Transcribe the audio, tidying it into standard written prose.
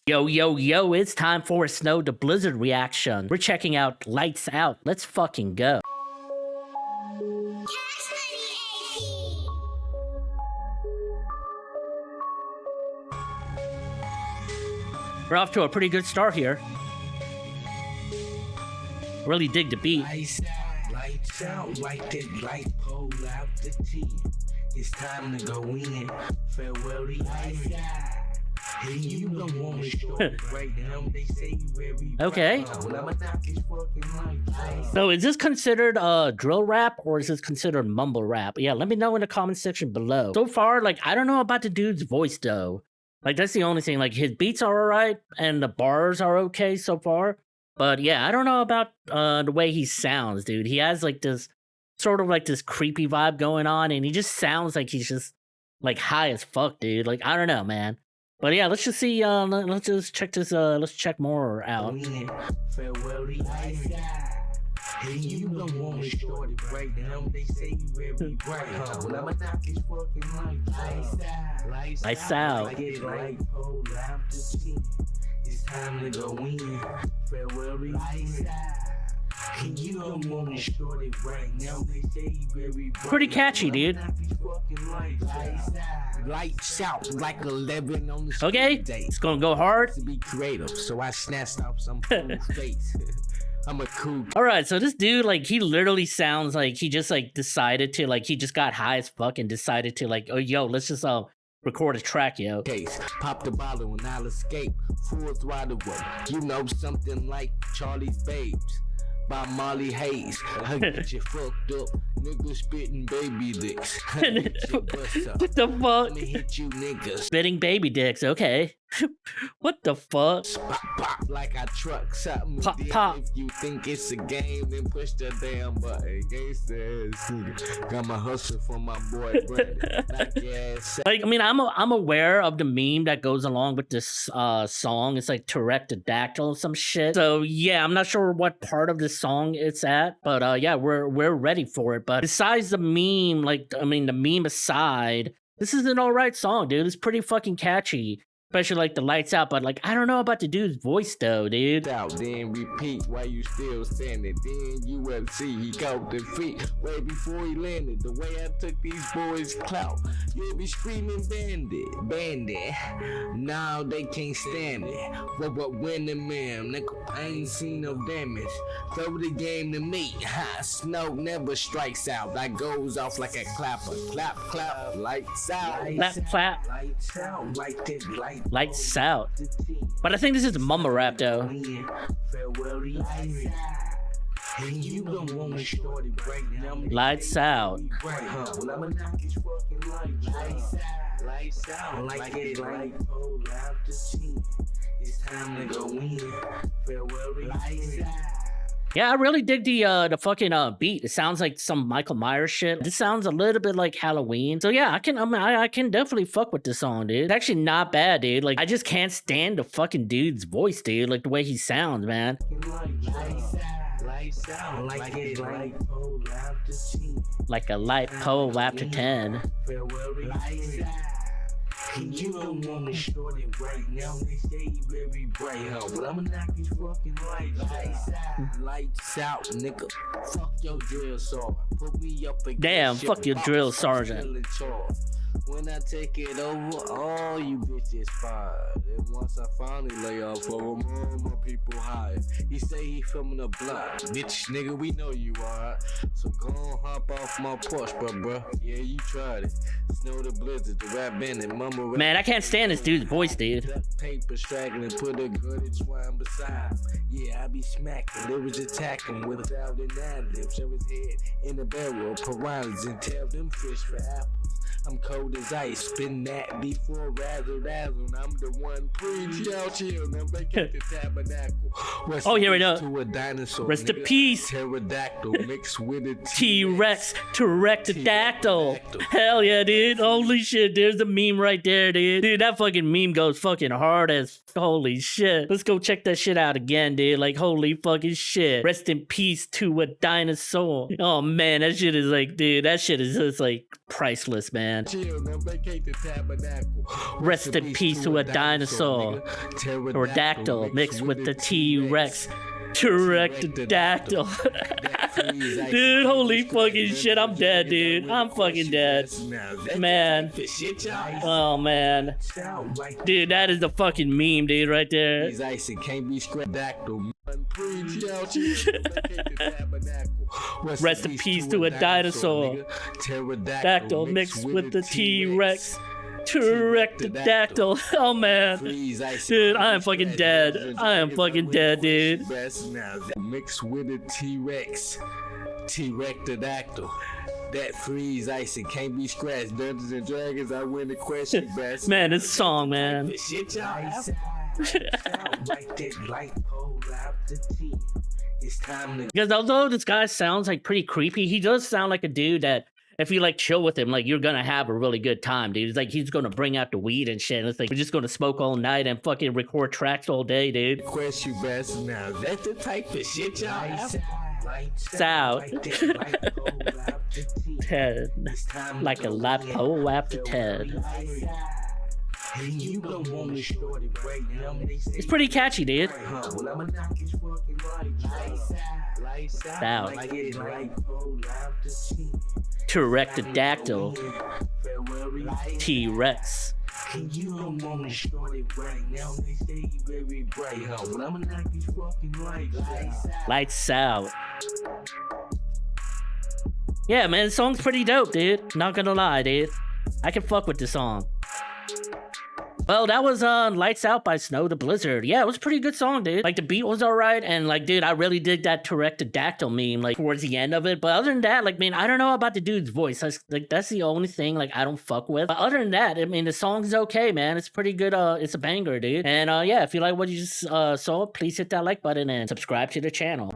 Yo, yo, yo, it's time for a SnowdaBlizzard reaction. We're checking out Lights Out. Let's fucking go. We're off to a pretty good start here. Really dig the beat. Lights out, like that light pole out the team. It's time to go in. Farewell the iron. Hey, you don't want to show right now. They say you very Okay. So is this considered drill rap or is this considered mumble rap? Yeah, let me know in the comment section below. So far, like, I don't know about the dude's voice though. Like, that's the only thing. Like, his beats are alright and the bars are okay so far. But yeah, I don't know about the way he sounds, dude. He has like this sort of like this creepy vibe going on, and he just sounds like he's just like high as fuck, dude. Like, I don't know, man. But yeah, let's just see. Let's just check this. Let's check more out. Farewell the iron. Hey, you don't want to short it right now. They say you very bright, huh? Well, I'ma knock his fucking lights out. Light pole out the team. It's time to go in. Farewell the iron. Hey, you don't want to short it right now. They say you very bright. Pretty catchy, dude. Lights out like 11 on the street. Okay, it's gonna go hard. To be creative, so I snatched off some cool face. I'm a cool. All right, so this dude, like, he literally sounds like he just like decided to like he just got high as fuck and decided to like, oh yo, let's just record a track, yo. Case, pop the bottle and I'll escape. Full throttle, you know, something like Charlie's Babes by Molly Hayes. I get you fucked up, niggas spitting baby dicks. What the fuck? Let me hit you niggas. Spitting baby dicks, okay. What the fuck? Pop, pop, like I truck something. Pop, pop. If you think it's a game, then push the damn button. Gangsta, got my hustle from my boy Brandon. Like, I mean, I'm aware of the meme that goes along with this song. It's like Pterodactyl or some shit. So yeah, I'm not sure what part of the song it's at, but yeah, we're ready for it. But besides the meme, like, I mean, the meme aside, this is an alright song, dude. It's pretty fucking catchy. Especially like the lights out, but like I don't know about the dude's voice though, dude. Out, then repeat while you still standing. Then UFC, he caught the feet way before he landed. The way I took these boys' clout, you'll be screaming bandit, bandit. Now they can't stand it. But when the man, nigga, I ain't seen no damage. Throw the game to me. Ha, snow never strikes out. That goes off like a clapper. Clap, clap, lights out. Clap, clap. Lights out, like that light. Lights out. But I think this is mumble rap though. Lights out. Lights out like it light pole out the team. It's time to go in. Farewell the Yeah, I really dig the fucking beat. It sounds like some Michael Myers shit. This sounds a little bit like Halloween. So yeah, I can definitely fuck with this song, dude. It's actually not bad, dude. Like, I just can't stand the fucking dude's voice, dude. Like the way he sounds, man. Lights out like it light pole out the team. Like a light pole after 10. Farewell the lights out. You don't want to short it right now. They say you very bright, huh? But I'ma knock these fucking lights out. Lights out, nigga. Fuck your drill sergeant. Put me up against. Damn, fuck your drill sergeant. When I take it over, all you bitches fired. And once I finally lay off of them, all my people hired. He say he filming the block. Bitch, nigga, we know you are. So go on, hop off my porch, bruh. Yeah, you tried it. SnowdaBlizzard, the rap bandit, mumble rap. Man, I can't stand this dude's voice, dude. Paper straggling, put a good twine beside. Yeah, I be smacking, lyrics attacking without an ad-lib. Show his head in the barrel, piranhas, and tell them fish for apples. I'm cold as ice, spin that before razzle dazzle. I'm the one preach, y'all chill. Now vacate the tabernacle. Oh, here we go. To a dinosaur. Rest in peace. Pterodactyl mixed with a T-Rex, Pterodactyl. Hell yeah, dude. Holy shit, there's the meme right there, dude. Dude, that fucking meme goes fucking hard as holy shit. Let's go check that shit out again, dude. Like, holy fucking shit. Rest in peace to a dinosaur. Oh man, that shit is like, dude, that shit is just like priceless, man. man. Chill, now vacate the tabernacle. Rest in peace to a dinosaur. Pterodactyl mixed with the T-Rex. Pterodactyl. Dude, holy fucking shit, I'm dead, dude. I'm fucking dead. Man. Oh, man. Dude, that is the fucking meme, dude, right there. Rest in peace to a dinosaur. Pterodactyl mixed with the T-Rex. Pterodactyl. Oh man, dude, I am fucking dead. I am fucking dead, dude. Mixed with a T-Rex, T-Rectodactyl. That freeze ice, it can't be scratched. Dungeons and Dragons, I win the question, best. Man, this song, man. Because although this guy sounds like pretty creepy, he does sound like a dude that if you like chill with him, like you're gonna have a really good time, dude. It's like he's gonna bring out the weed and shit. And it's like we're just gonna smoke all night and fucking record tracks all day, dude. Question, best. Now that's the type of shit y'all have. It's out. Ted, like a lipo after Ted. It's pretty catchy, dude. Out. Pterodactyl. T-Rex. Lights out. Yeah, man, the song's pretty dope, dude. Not gonna lie, dude. I can fuck with this song. Well, that was Lights Out by SnowdaBlizzard. Yeah, it was a pretty good song, dude. Like, the beat was alright, and like, dude, I really dig that Pterodactyl meme, like, towards the end of it. But other than that, like, man, I don't know about the dude's voice. That's the only thing, like, I don't fuck with. But other than that, I mean, the song's okay, man. It's pretty good, it's a banger, dude. And, yeah, if you like what you just saw, please hit that like button and subscribe to the channel.